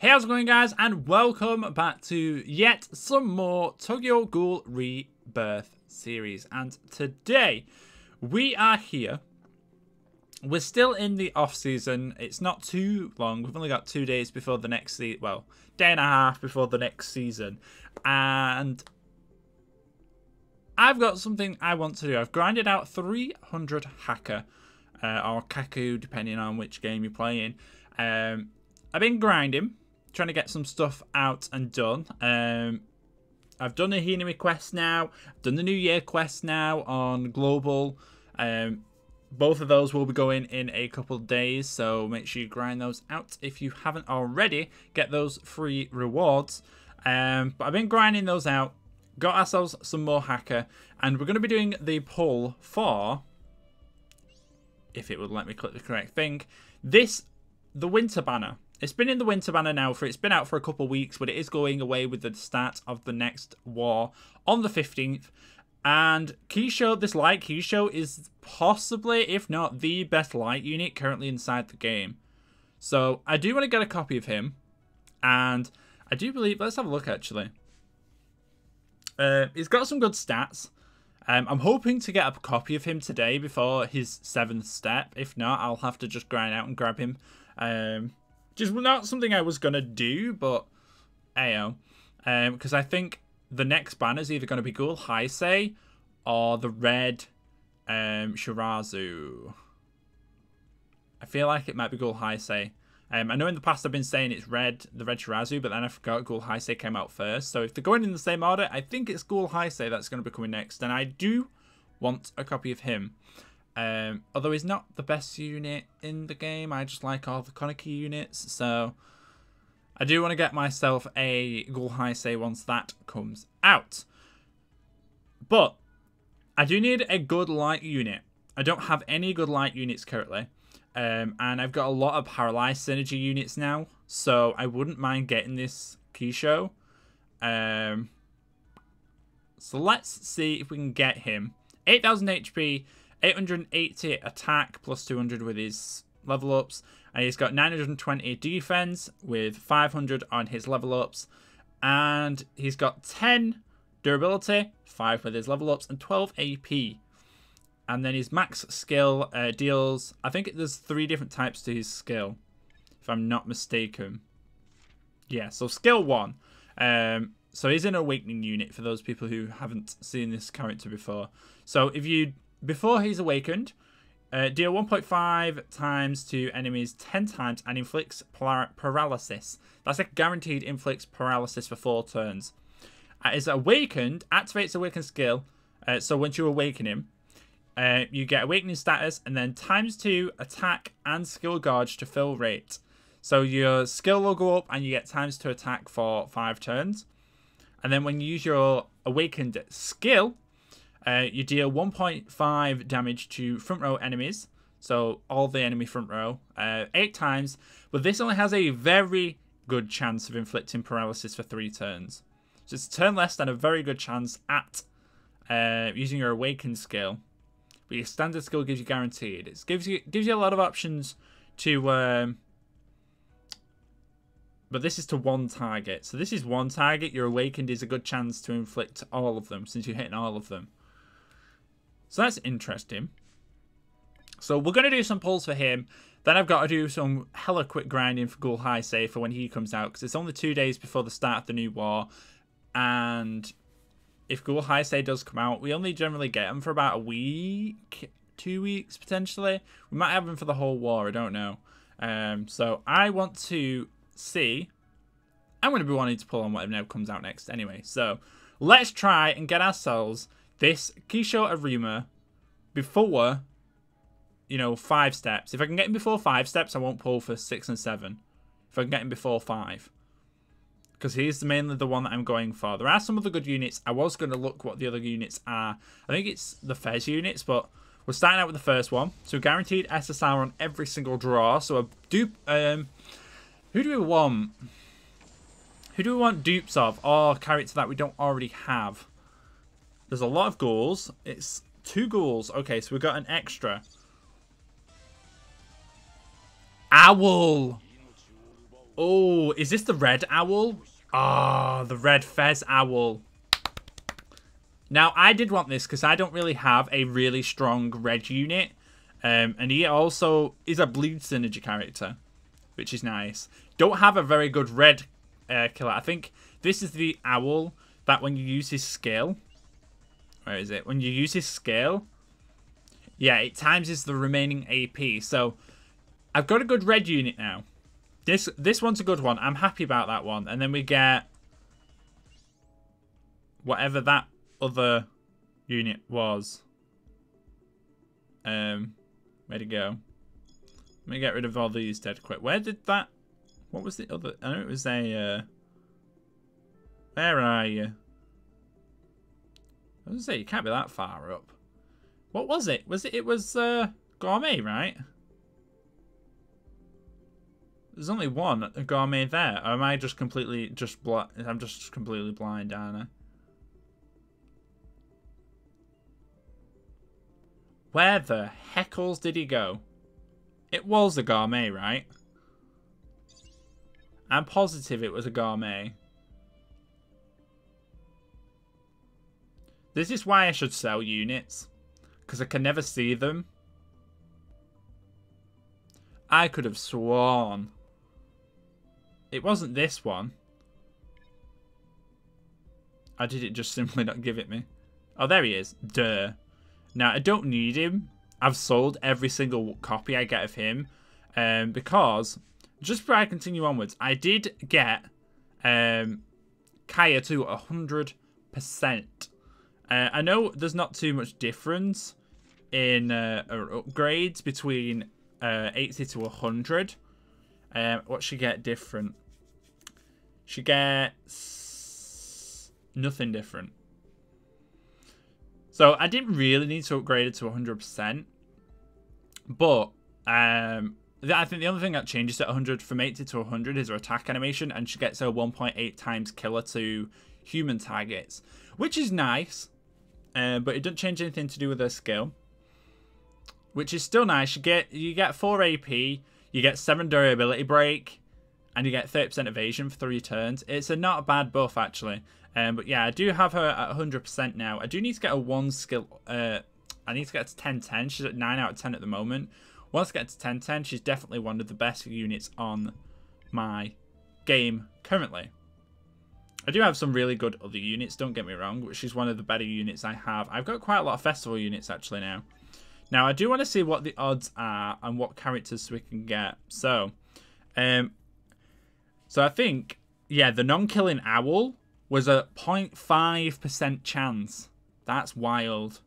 Hey, how's it going, guys? And welcome back to yet some more Tokyo Ghoul Rebirth series. And today, we are here. We're still in the off-season. It's not too long. We've only got 2 days before the next season. Well, day and a half before the next season. And I've got something I want to do. I've grinded out 300 Hacker. Or Kaku, depending on which game you're playing. I've been grinding, trying to get some stuff out and done. I've done the Hinami quest now. I've done the New Year quest now on Global. Both of those will be going in a couple of days, so make sure you grind those out if you haven't already. Get those free rewards. But I've been grinding those out. Got ourselves some more Hacker, and we're going to be doing the pull for, if it would let me click the correct thing, the Winter Banner. It's been in the Winter Banner now it's been out for a couple of weeks, but it is going away with the start of the next war on the 15th. And Kisho, this light Kisho, is possibly, if not the best light unit currently inside the game. So I do want to get a copy of him, and I do believe, let's have a look actually. He's got some good stats. I'm hoping to get a copy of him today before his 7th step. If not, I'll have to just grind out and grab him. Just not something I was going to do, but ayo. Because I think the next banner is either going to be Ghoul Heisei or the red Shirazu. I feel like it might be Ghoul Heisei. I know in the past I've been saying it's the red Shirazu, but then I forgot Ghoul Heisei came out first. So if they're going in the same order, I think it's Ghoul Heisei that's going to be coming next. And I do want a copy of him. Although he's not the best unit in the game. I just like all the Koniki units. So I do want to get myself a Ghoul Heisei once that comes out. But I do need a good light unit. I don't have any good light units currently. And I've got a lot of paralyzed synergy units now, so I wouldn't mind getting this Kisho. So let's see if we can get him. 8,000 HP, 880 attack, plus 200 with his level ups. And he's got 920 defense with 500 on his level ups. And he's got 10 durability, 5 with his level ups, and 12 AP. And then his max skill deals, I think there's 3 different types to his skill, if I'm not mistaken. Yeah, so skill 1. So he's an awakening unit for those people who haven't seen this character before. So if you, before he's awakened, deal 1.5 times to enemies 10 times and inflicts paralysis. That's a guaranteed inflicts paralysis for 4 turns. Is awakened, activates awakened skill. So once you awaken him, you get awakening status and then ×2 attack and skill gauge to fill rate. So your skill will go up and you get ×2 attack for 5 turns. And then when you use your awakened skill, you deal 1.5 damage to front row enemies. So all the enemy front row 8 times. But this only has a very good chance of inflicting paralysis for 3 turns. So it's a turn less than a very good chance at using your awakened skill. But your standard skill gives you guaranteed. It gives you a lot of options to. But this is to 1 target. So this is 1 target. Your awakened is a good chance to inflict all of them since you're hitting all of them. So that's interesting. So we're going to do some pulls for him. Then I've got to do some hella quick grinding for Ghoul Heisei for when he comes out. Because it's only 2 days before the start of the new war. And if Ghoul Heisei does come out, we only generally get him for about a week, 2 weeks potentially. We might have him for the whole war, I don't know. So I want to see. I'm going to be wanting to pull on whatever now comes out next anyway. So let's try and get ourselves this Kisho ARIMA before, 5 steps. If I can get him before 5 steps, I won't pull for 6 and 7. If I can get him before 5. Because he's mainly the one that I'm going for. There are some other good units. I was going to look what the other units are. I think it's the Fez units, but we're starting out with the first one. So guaranteed SSR on every single draw. So a dupe. Who do we want? Who do we want dupes of? Or character that we don't already have? There's a lot of ghouls. It's 2 ghouls. Okay, so we've got an extra. Owl. Oh, is this the red owl? Ah, the red fez owl. Now, I did want this because I don't really have a really strong red unit. And he also is a bleed synergy character, which is nice. Don't have a very good red killer. I think this is the owl that when you use his skill... Where is it? When you use his skill... Yeah, it times the remaining AP. So, I've got a good red unit now. This one's a good one. I'm happy about that one. And then we get... whatever that other unit was. Where'd it go? Let me get rid of all these dead quick. Where did that... What was the other... I know it was a... Where are you? I was going to say, you can't be that far up. What was it? It was Gourmet, right? There's only one Gourmet there. Or am I just completely... I'm just completely blind, aren't I? Where the heckles did he go? It was a Gourmet, right? I'm positive it was a Gourmet. This is why I should sell units. Because I can never see them. I could have sworn. It wasn't this one. Or did it just simply not give it me? Oh, there he is. Duh. Now, I don't need him. I've sold every single copy I get of him. Because, just before I continue onwards, I did get Kaya to 100%. I know there's not too much difference in upgrades between 80 to 100. What she get different? She gets nothing different. So I didn't really need to upgrade it to 100%. But I think the only thing that changes at 100 from 80 to 100 is her attack animation, and she gets her 1.8 times killer to human targets, which is nice. But it doesn't change anything to do with her skill, which is still nice. You get 4 AP, you get 7 durability break, and you get 30% evasion for 3 turns. It's not a bad buff actually. But yeah, I do have her at 100% now. I do need to get a 1 skill. I need to get to 10-10. She's at 9 out of 10 at the moment. Once I get to 10-10, she's definitely one of the best units on my game currently. I do have some really good other units, don't get me wrong, which is one of the better units I have. I've got quite a lot of festival units actually now. Now, I do want to see what the odds are and what characters we can get. So I think, yeah, the non-killing owl was a 0.5% chance. That's wild.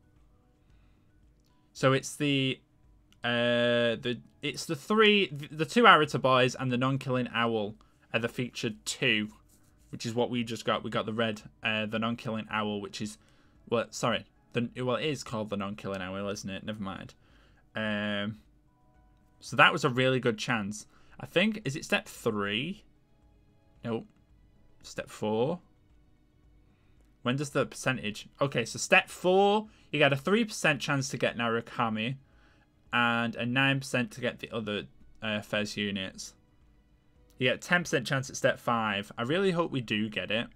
So it's the 2 Arita boys and the non-killing owl are the featured 2, which is what we just got. We got the red, the non-killing owl, which is, well, sorry, it is called the non-killing owl, isn't it? Never mind. So that was a really good chance. I think, is it step 3? Nope. Step 4. When does the percentage... Okay, so step 4, you get a 3% chance to get Narukami and a 9% to get the other Fez units. You get a 10% chance at step 5. I really hope we do get it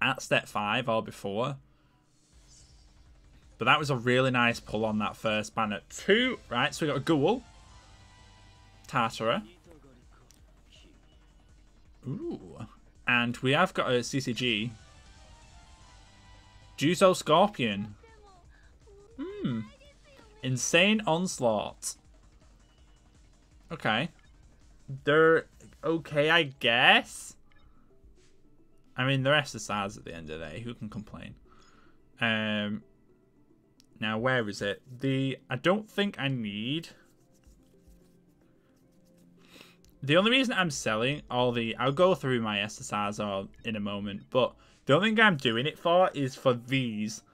at step 5 or before. But that was a really nice pull on that first banner. 2, right, so we got a Ghoul. Tartara. Ooh. And we have got a CCG. Juzo Scorpion. Insane Onslaught. Okay. They're okay, I guess. I mean, they're SSRs at the end of the day. Who can complain? Now, where is it? I don't think I need... The only reason I'm selling I'll go through my SSRs in a moment, but the only thing I'm doing it for is for these.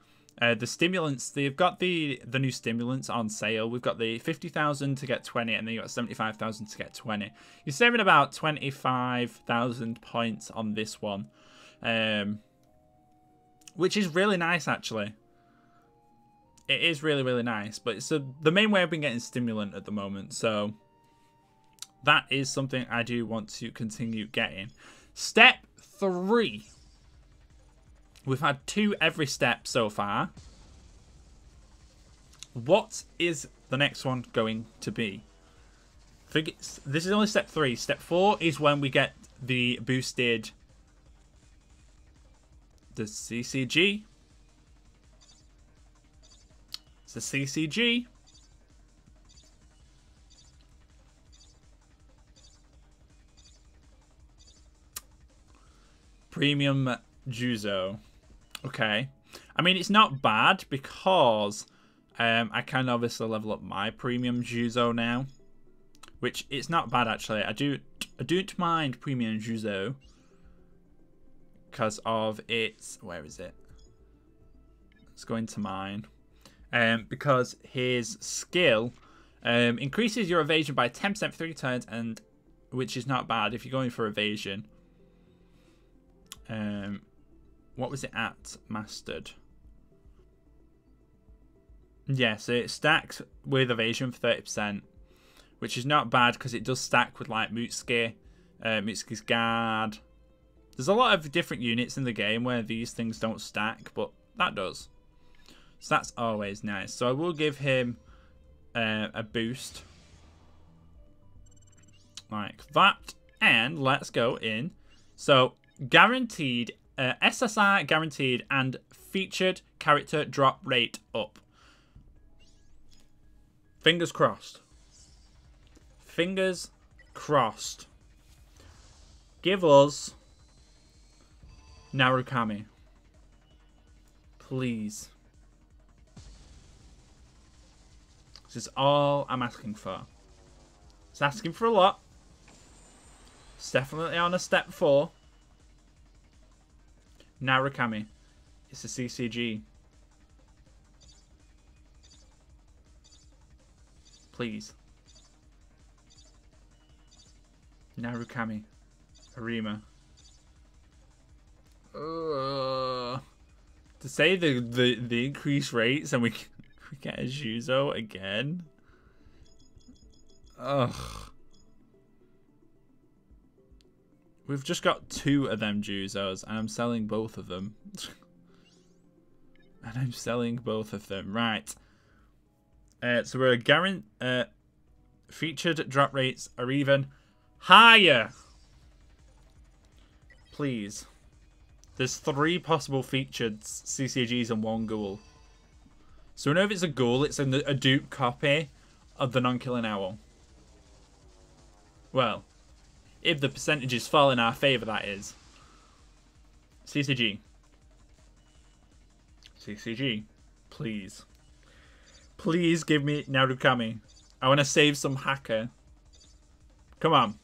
The stimulants, they've got the new stimulants on sale. We've got the 50,000 to get 20, and then you've got 75,000 to get 20. You're saving about 25,000 points on this one, which is really nice, actually. It is really, really nice, but it's the main way I've been getting stimulant at the moment, so... that is something I do want to continue getting. Step 3. We've had 2 every step so far. What is the next one going to be? This is only step 3. Step 4 is when we get the boosted... the CCG. It's the CCG. Premium Juzo. Okay. I mean, it's not bad because I can obviously level up my Premium Juzo now. Which, it's not bad actually. I don't mind Premium Juzo. Because of its... where is it? Let's go into mine. Because his skill increases your evasion by 10% for 3 turns, and which is not bad if you're going for evasion. What was it at? Mastered. Yeah, so it stacks with evasion for 30%, which is not bad because it does stack with like Mutsuki, Mutsuki's guard. There's a lot of different units in the game where these things don't stack, but that does. So that's always nice. So I will give him a boost like that, and let's go in. So guaranteed, SSR guaranteed, and featured character drop rate up. Fingers crossed. Fingers crossed. Give us Narukami. Please. This is all I'm asking for. It's asking for a lot. It's definitely on a step 4. Narukami. It's a CCG. Please. Narukami. ARIMA. To say the increased rates and we get a Juzo again. Ugh. We've just got 2 of them Juzos and I'm selling both of them. Right. So we're featured drop rates are even higher. Please. There's 3 possible featured CCGs and 1 Ghoul. So we know if it's a Ghoul, it's a dupe copy of the non-killing owl. Well, if the percentages fall in our favour, that is. CCG. CCG. Please. Please give me Narukami. I want to save some hacker. Come on.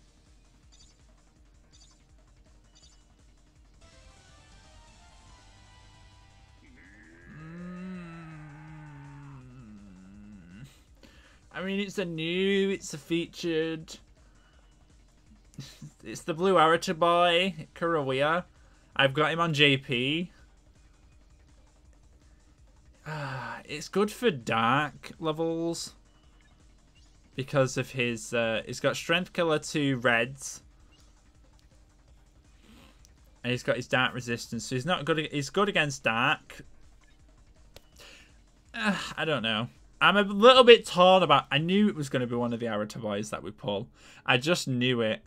I mean, it's a featured. It's the blue Arata boy, Kurowiya. I've got him on JP. It's good for dark levels because of his. He's got Strength Killer 2 reds, and he's got his dark resistance. So he's not good. He's good against dark. I don't know. I'm a little bit torn about... I knew it was going to be one of the Arata boys that we pull. I just knew it.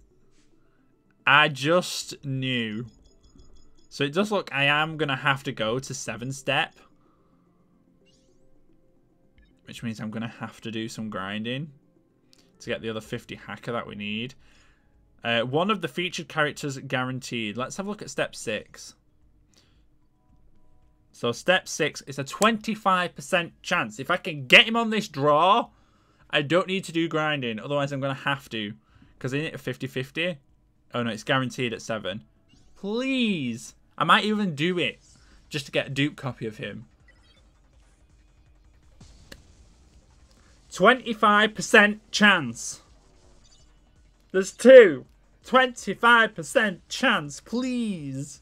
I just knew. So it does look... I am going to have to go to 7-step. Which means I'm going to have to do some grinding to get the other 50 hacker that we need. One of the featured characters guaranteed. Let's have a look at step 6. So step 6 is a 25% chance. If I can get him on this draw, I don't need to do grinding. Otherwise, I'm going to have to. Because I need a 50-50. Oh, no, it's guaranteed at 7. Please. I might even do it just to get a dupe copy of him. 25% chance. There's 2. 25% chance, please.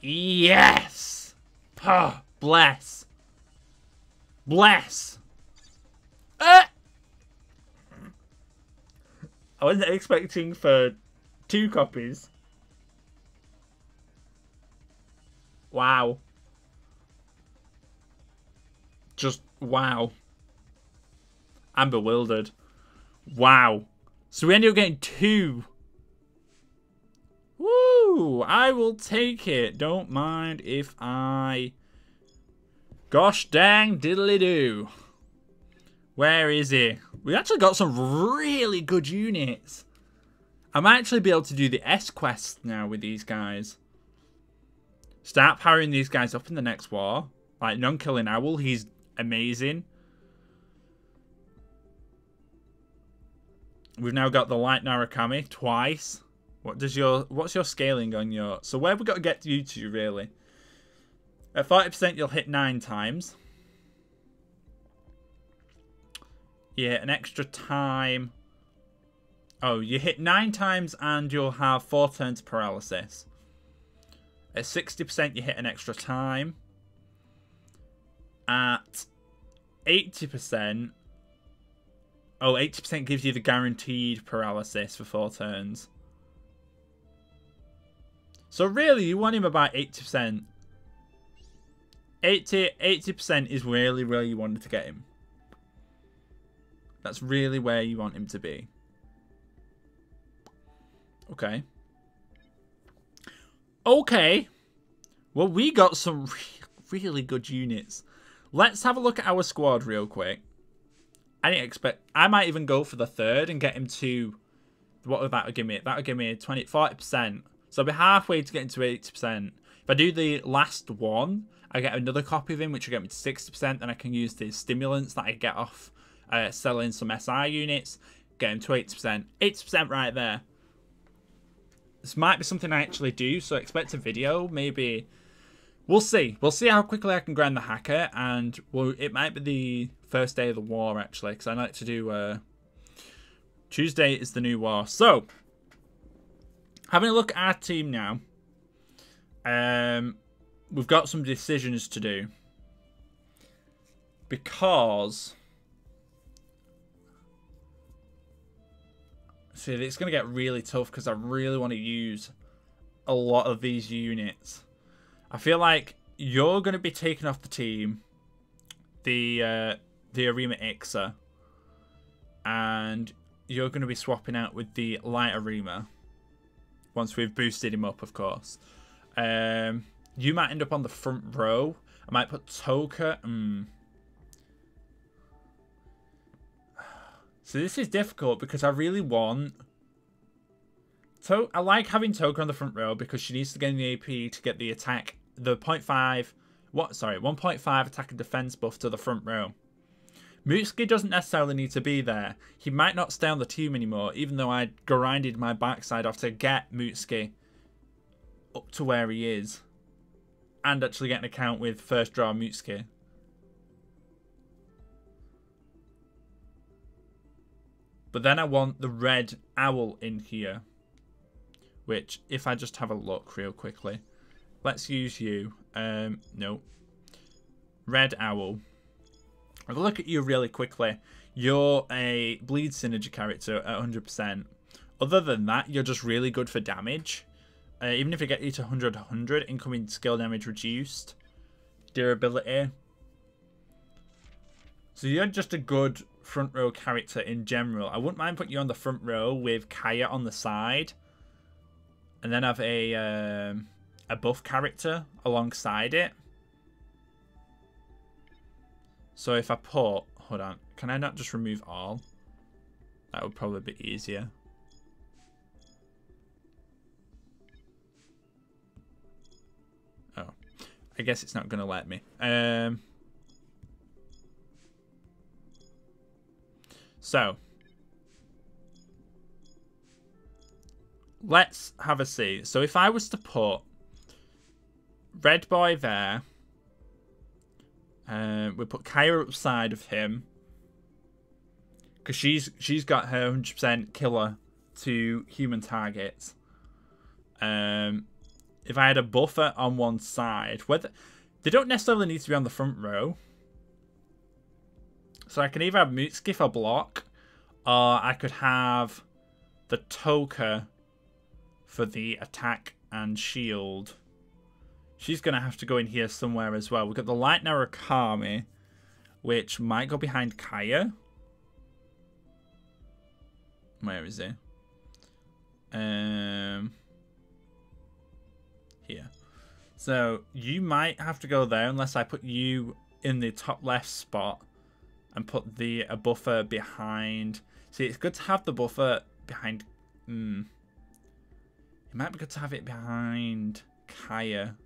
Yes! Oh, bless. Bless. I wasn't expecting for 2 copies. Wow. Just wow. I'm bewildered. Wow. So we ended up getting 2. Woo! I will take it. Don't mind if I... Gosh dang diddly do. Where is he? We actually got some really good units. I might actually be able to do the S quest now with these guys. Start powering these guys up in the next war. Like non-killing owl, he's amazing. We've now got the light Narukami twice. What's your scaling on your... So where have we got to get you to, really? At 40% you'll hit 9 times. Yeah, an extra time. Oh, you hit 9 times and you'll have 4 turns paralysis. At 60% you hit an extra time. At 80%... Oh, 80% gives you the guaranteed paralysis for 4 turns. So really, you want him about 80%. 80% is really where you wanted to get him. That's really where you want him to be. Okay. Okay. Well, we got some really good units. Let's have a look at our squad real quick. I didn't expect... I might even go for the 3rd and get him to... What would that give me? That would give me 40%. So I'll be halfway to getting to 80%. If I do the last one, I get another copy of him, which will get me to 60%. Then I can use the stimulants that I get off selling some SI units. Get him to 80%. 80% right there. This might be something I actually do, so expect a video. Maybe... We'll see. We'll see how quickly I can grind the hacker, and well, it might be the first day of the war, actually, because I like to do... Tuesday is the new war. So, having a look at our team now, we've got some decisions to do. Because... See, it's going to get really tough because I really want to use a lot of these units. I feel like you're going to be taking off the team, the ARIMA Ixer, and you're going to be swapping out with the light ARIMA once we've boosted him up, of course. You might end up on the front row. I might put Toka. So this is difficult because I really want... I like having Toka on the front row because she needs to gain the AP to get the attack, the 1.5 attack and defense buff to the front row. Mutsuki doesn't necessarily need to be there. He might not stay on the team anymore, even though I grinded my backside off to get Mutsuki up to where he is. And actually get an account with first draw Mutsuki. But then I want the red owl in here. Which, if I just have a look real quickly. Let's use you. No. Red owl. I'll look at you really quickly. You're a bleed synergy character at 100%. Other than that, you're just really good for damage. Even if you get you to 100, incoming skill damage reduced. Durability. So you're just a good front row character in general. I wouldn't mind putting you on the front row with Kaya on the side. And then have a buff character alongside it. So if I put... Hold on. Can I not just remove all? That would probably be easier. Oh. I guess it's not going to let me. So. Let's have a see. So if I was to put Red Boy there. We put Kaya upside of him. Because she's got her 100% killer to human targets. If I had a buffer on one side. Whether they don't necessarily need to be on the front row. So I can either have Mutsuki for block, or I could have the Toka for the attack and shield. She's going to have to go in here somewhere as well. We've got the Light Narukami, which might go behind Kaya. Where is he? Here. So you might have to go there unless I put you in the top left spot and put a buffer behind. See, it's good to have the buffer behind. It might be good to have it behind Kaya,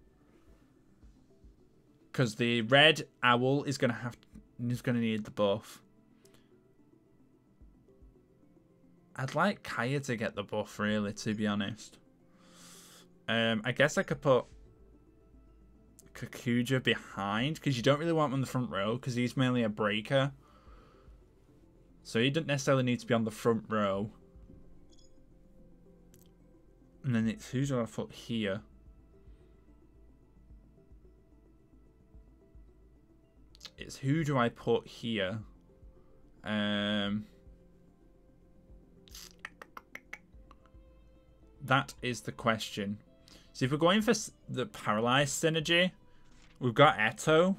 because the red owl is gonna need the buff. I'd like Kaya to get the buff, really, to be honest. I guess I could put Kakuja behind, because you don't really want him on the front row, because he's mainly a breaker. So he doesn't necessarily need to be on the front row. And then it's, who do I put here? It's, who do I put here? That is the question. So if we're going for the paralyzed synergy, we've got Eto.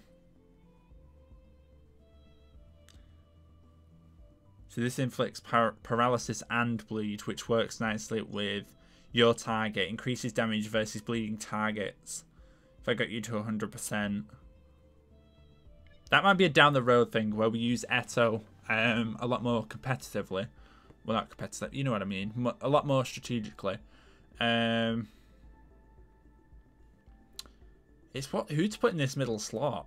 So this inflicts paralysis and bleed, which works nicely with your target. Increases damage versus bleeding targets. If I got you to 100%. That might be a down the road thing where we use Eto a lot more competitively. Well, not competitive, you know what I mean. A lot more strategically. It's who to put in this middle slot.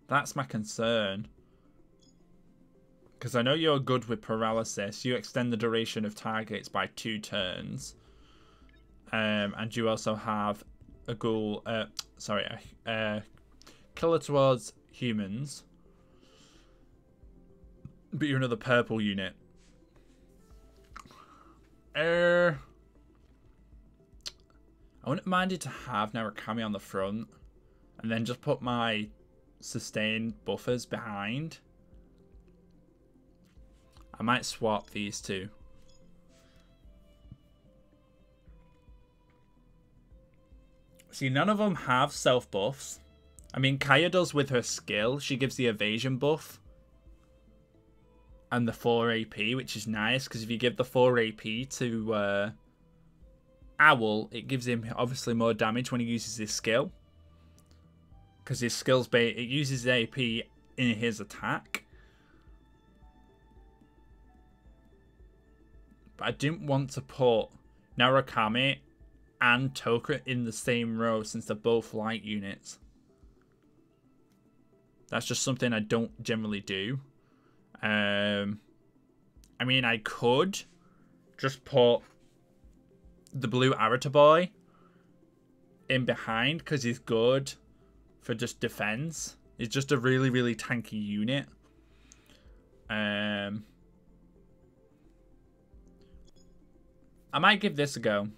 That's my concern. Because I know you're good with paralysis. You extend the duration of targets by 2 turns. And you also have a ghoul, killer towards humans. But you're another purple unit. I wouldn't mind it to have Narukami on the front. And then just put my sustained buffers behind. I might swap these two. See, none of them have self buffs. I mean, Kaya does with her skill. She gives the evasion buff. And the 4 AP, which is nice. Because if you give the 4 AP to Owl, it gives him obviously more damage when he uses his skill. Because his skill's it uses AP in his attack. But I didn't want to put Narukami and Toka in the same row since they're both light units. That's just something I don't generally do. I mean, I could just put the blue Arata boy in behind because he's good for just defense. He's just a really, really tanky unit. I might give this a go.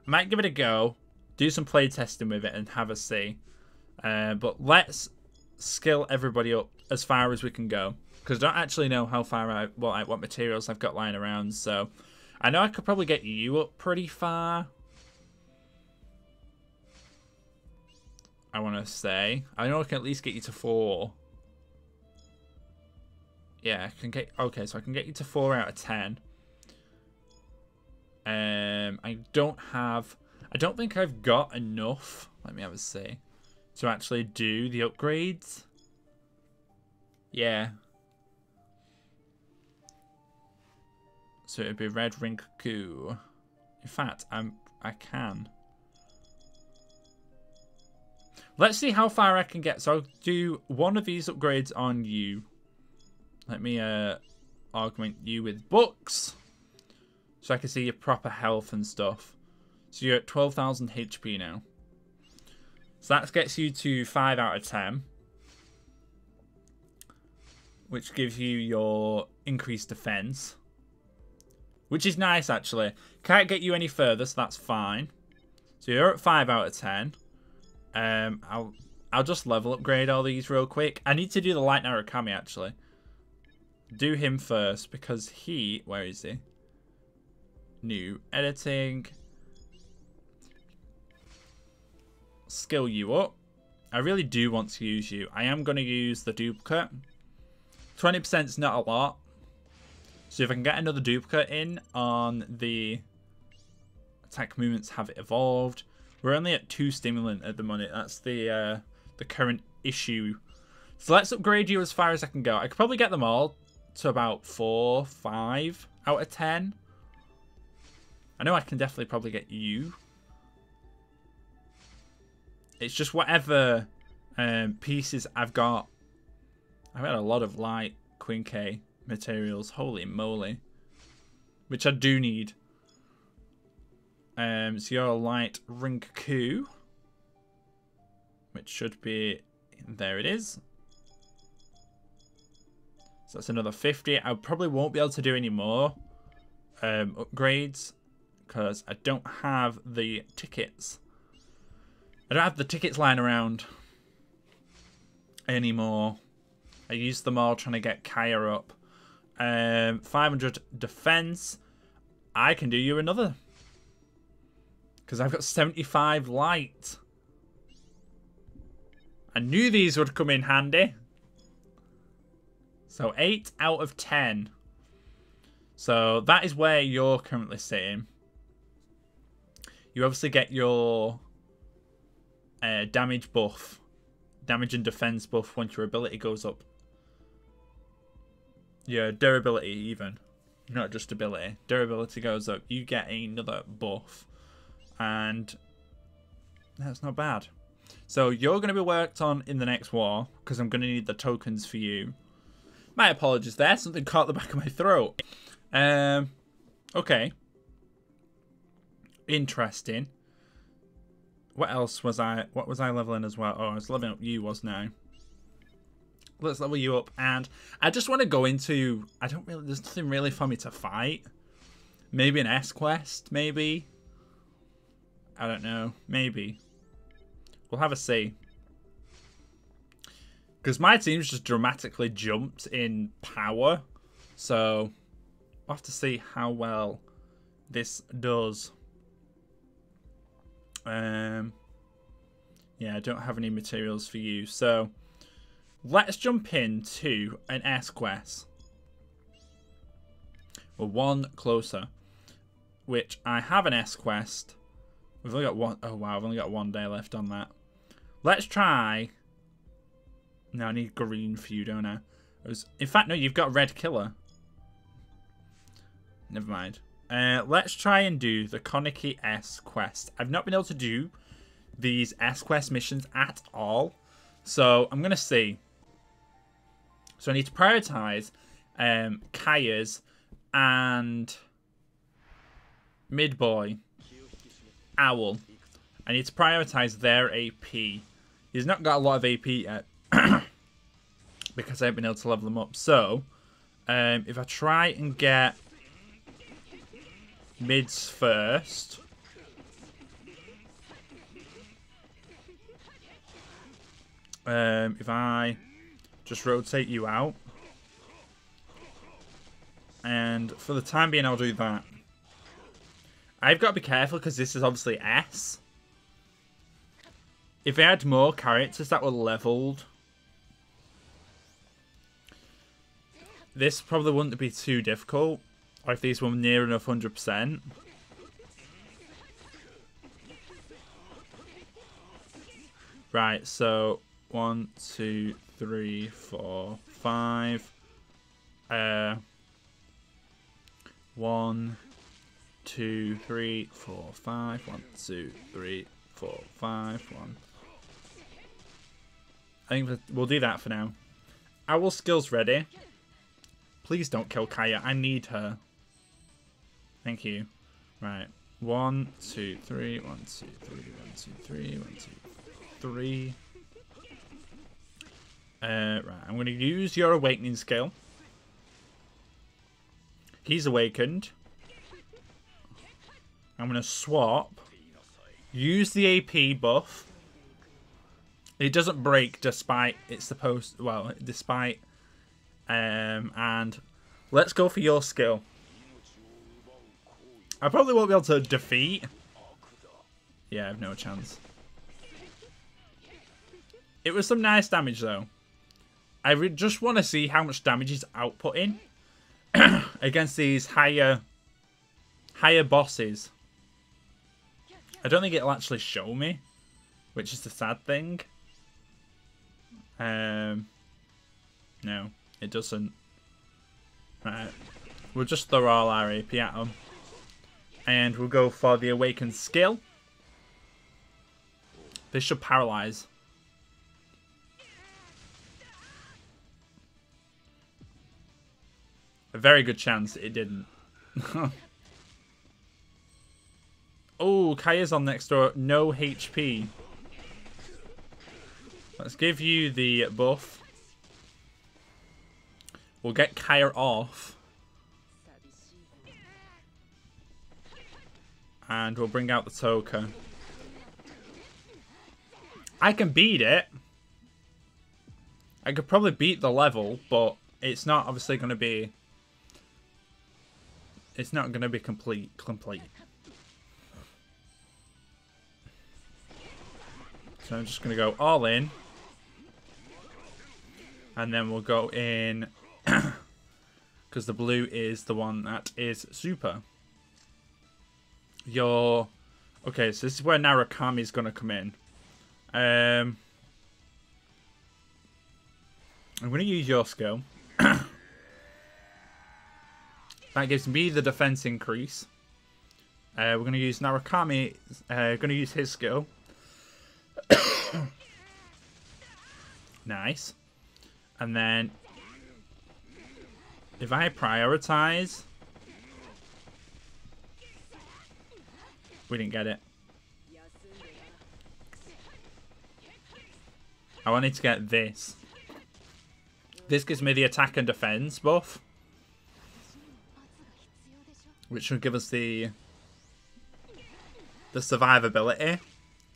I might give it a go, do some play testing with it and have a see. But let's skill everybody up as far as we can go. Because I don't actually know how far what materials I've got lying around. So I know I could probably get you up pretty far. I want to say. I know I can at least get you to 4. Yeah, I can get... Okay, so I can get you to 4 out of 10. I don't think I've got enough. Let me have a see. To actually do the upgrades. Yeah. So it'd be Red Rinkaku. In fact, I can. Let's see how far I can get. So I'll do one of these upgrades on you. Let me augment you with books. So I can see your proper health and stuff. So you're at 12,000 HP now. So that gets you to 5 out of 10. Which gives you your increased defense. Which is nice, actually. Can't get you any further, so that's fine. So you're at 5 out of 10. I'll just level upgrade all these real quick. I need to do the Light Narukami actually. Do him first because he... Where is he? New editing. Skill you up. I really do want to use you. I am going to use the duplicate. 20% is not a lot. So if I can get another duplicate in on the attack movements have evolved. We're only at 2 stimulant at the moment. That's the current issue. So let's upgrade you as far as I can go. I could probably get them all to about 4, 5 out of 10. I know I can definitely probably get you. It's just whatever pieces I've got. I've had a lot of light Queen K materials. Holy moly. Which I do need. So you're a light Rinkaku. Which should be... There it is. So that's another 50. I probably won't be able to do any more upgrades. Because I don't have the tickets. I don't have the tickets lying around anymore. I used them all trying to get Kaya up. 500 defense. I can do you another. Because I've got 75 light. I knew these would come in handy. So 8 out of 10. So that is where you're currently sitting. You obviously get your damage buff. Damage and defense buff once your ability goes up. Your durability even. Not just ability. Durability goes up. You get another buff. And that's not bad. So you're going to be worked on in the next war. Because I'm going to need the tokens for you. My apologies there. Something caught the back of my throat. Okay. Interesting. What else was I... What was I leveling as well? Oh, I was leveling up you, wasn't I? Let's level you up. And I just want to go into... I don't really... There's nothing really for me to fight. Maybe an S-Quest, maybe. I don't know. Maybe. We'll have a see. Because my team's just dramatically jumped in power. So, we'll have to see how well this does. Yeah, I don't have any materials for you. So, let's jump into an S-Quest. We're one closer. Which, I have an S-Quest. We've only got one... Oh, wow, I've only got 1 day left on that. Let's try... No, I need green for you, don't I? In fact, no, you've got red killer. Never mind. Let's try and do the Koniki S quest. I've not been able to do these S quest missions at all. So, I'm going to see. So, I need to prioritize Kaya's and Midboy, Owl. I need to prioritize their AP. He's not got a lot of AP yet. Because I haven't been able to level them up. So, if I try and get mids first. If I just rotate you out. And for the time being, I'll do that. I've got to be careful because this is obviously S. If I had more characters that were leveled, this probably wouldn't be too difficult. Or if these were near enough 100%. Right, so 1, 2, 3, 4, 5. 1, 2, 3, 4, 5. 1, 2, 3, 4, 5. 1. I think we'll do that for now. Owl skills ready. Please don't kill Kaya. I need her. Thank you. Right. 1, 2, 3. 1, 2, 3. 1, 2, 3. 1, 2, 3. Right. I'm going to use your awakening skill. He's awakened. I'm going to swap Use the AP buff. It doesn't break despite it's supposed... Well, despite... and let's go for your skill. I probably won't be able to defeat. Yeah, I have no chance. It was some nice damage, though. I just want to see how much damage he's outputting against these higher bosses. I don't think it'll actually show me, which is the sad thing. No, it doesn't. Right, we'll just throw all our AP at him, and we'll go for the awakened skill. This should paralyze. A very good chance it didn't. Oh, Kaya's on next door. No HP. Let's give you the buff. We'll get Kaya off. And we'll bring out the Toka. I can beat it. I could probably beat the level, but it's not obviously going to be... It's not going to be complete. So I'm just going to go all in. And then we'll go in... Because the blue is the one that is super. Okay, so this is where Narukami is going to come in. I'm going to use your skill. That gives me the defense increase. We're going to use Narukami. Going to use his skill. Nice. And then, if I prioritize, we didn't get it. I wanted to get this. This gives me the attack and defense buff, which should give us the survivability.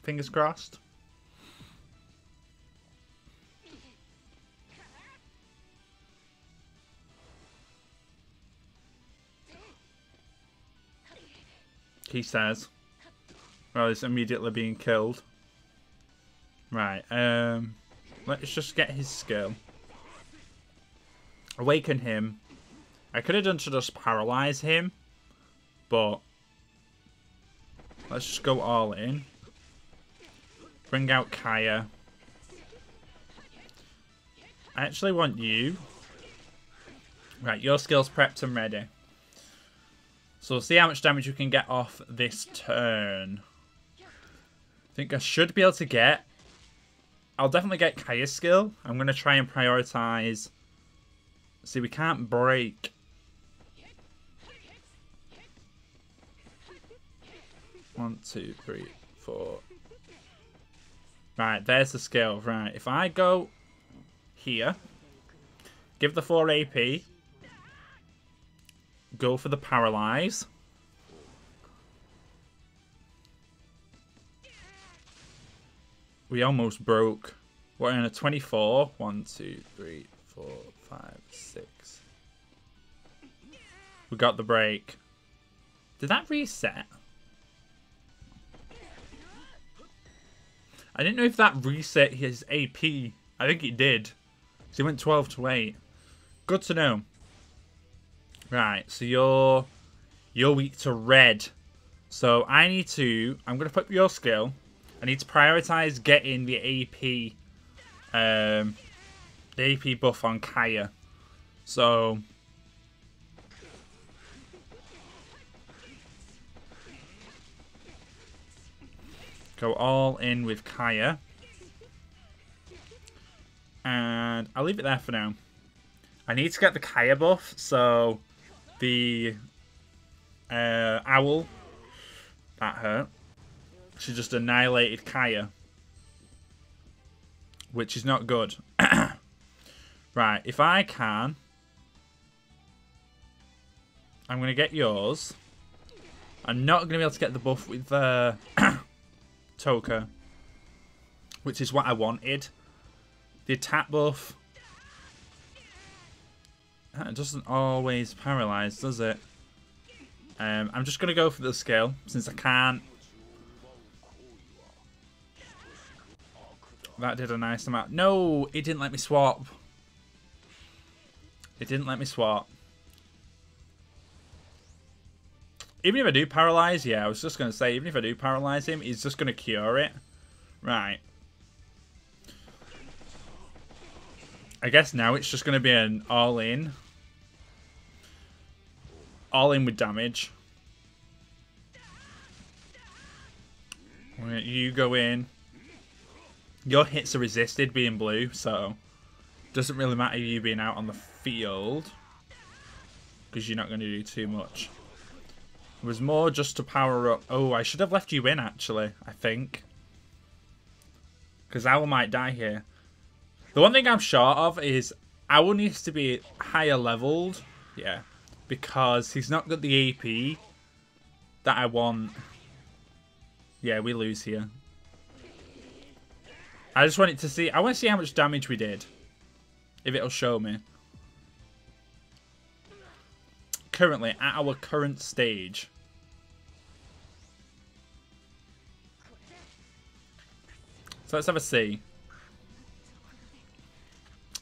Fingers crossed. He says. Well, he's immediately being killed. Right, let's just get his skill. Awaken him. I could have done to just paralyze him, but let's just go all in. Bring out Kaya. I actually want you. Right, your skill's prepped and ready. So we'll see how much damage we can get off this turn. I think I should be able to get... I'll definitely get Kaya's skill. I'm going to try and prioritize... See, we can't break. One, two, three, four. Right, there's the skill. Right, if I go here, give the 4 AP, go for the paralyze. We almost broke. We're in a 24. 1, 2, 3, 4, 5, 6. We got the break. Did that reset? I didn't know if that reset his AP. I think it did. So he went 12 to 8. Good to know. Right, so you're weak to red. So I'm going to put your skill. I need to prioritize getting the AP buff on Kaya. So go all in with Kaya. And I'll leave it there for now. I need to get the Kaya buff, so the owl, that hurt. She just annihilated Kaya, which is not good. Right, if I can, I'm going to get yours. I'm not going to be able to get the buff with Toka, which is what I wanted. The attack buff. It doesn't always paralyze, does it? I'm just going to go for the skill, since I can't. That did a nice amount. No, it didn't let me swap. It didn't let me swap. Even if I do paralyze, yeah, I was just going to say, even if I do paralyze him, he's just going to cure it. Right. I guess now it's just going to be an all-in. All-in with damage. You go in. Your hits are resisted being blue, so doesn't really matter you being out on the field. Because you're not going to do too much. It was more just to power up. Oh, I should have left you in, actually, I think. Because Owl might die here. The one thing I'm short of is Owl needs to be higher leveled. Yeah. Because he's not got the AP that I want. Yeah, we lose here. I just wanted to see. I want to see how much damage we did. If it'll show me. Currently, at our current stage. So let's have a see.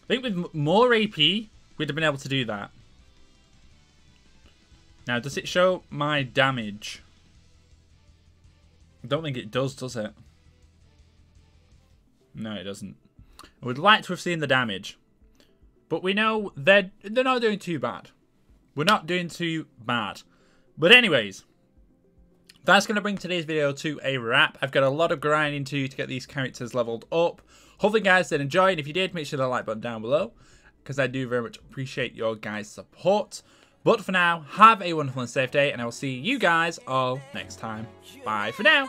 I think with more AP, we'd have been able to do that. Now, does it show my damage? I don't think it does it? No, it doesn't. I would like to have seen the damage. But we know they're not doing too bad. We're not doing too bad. But anyways, that's going to bring today's video to a wrap. I've got a lot of grinding to get these characters leveled up. Hopefully you guys did enjoy, and if you did, make sure to like button down below, because I do very much appreciate your guys' support. But for now, have a wonderful and safe day, and I will see you guys all next time. Bye for now.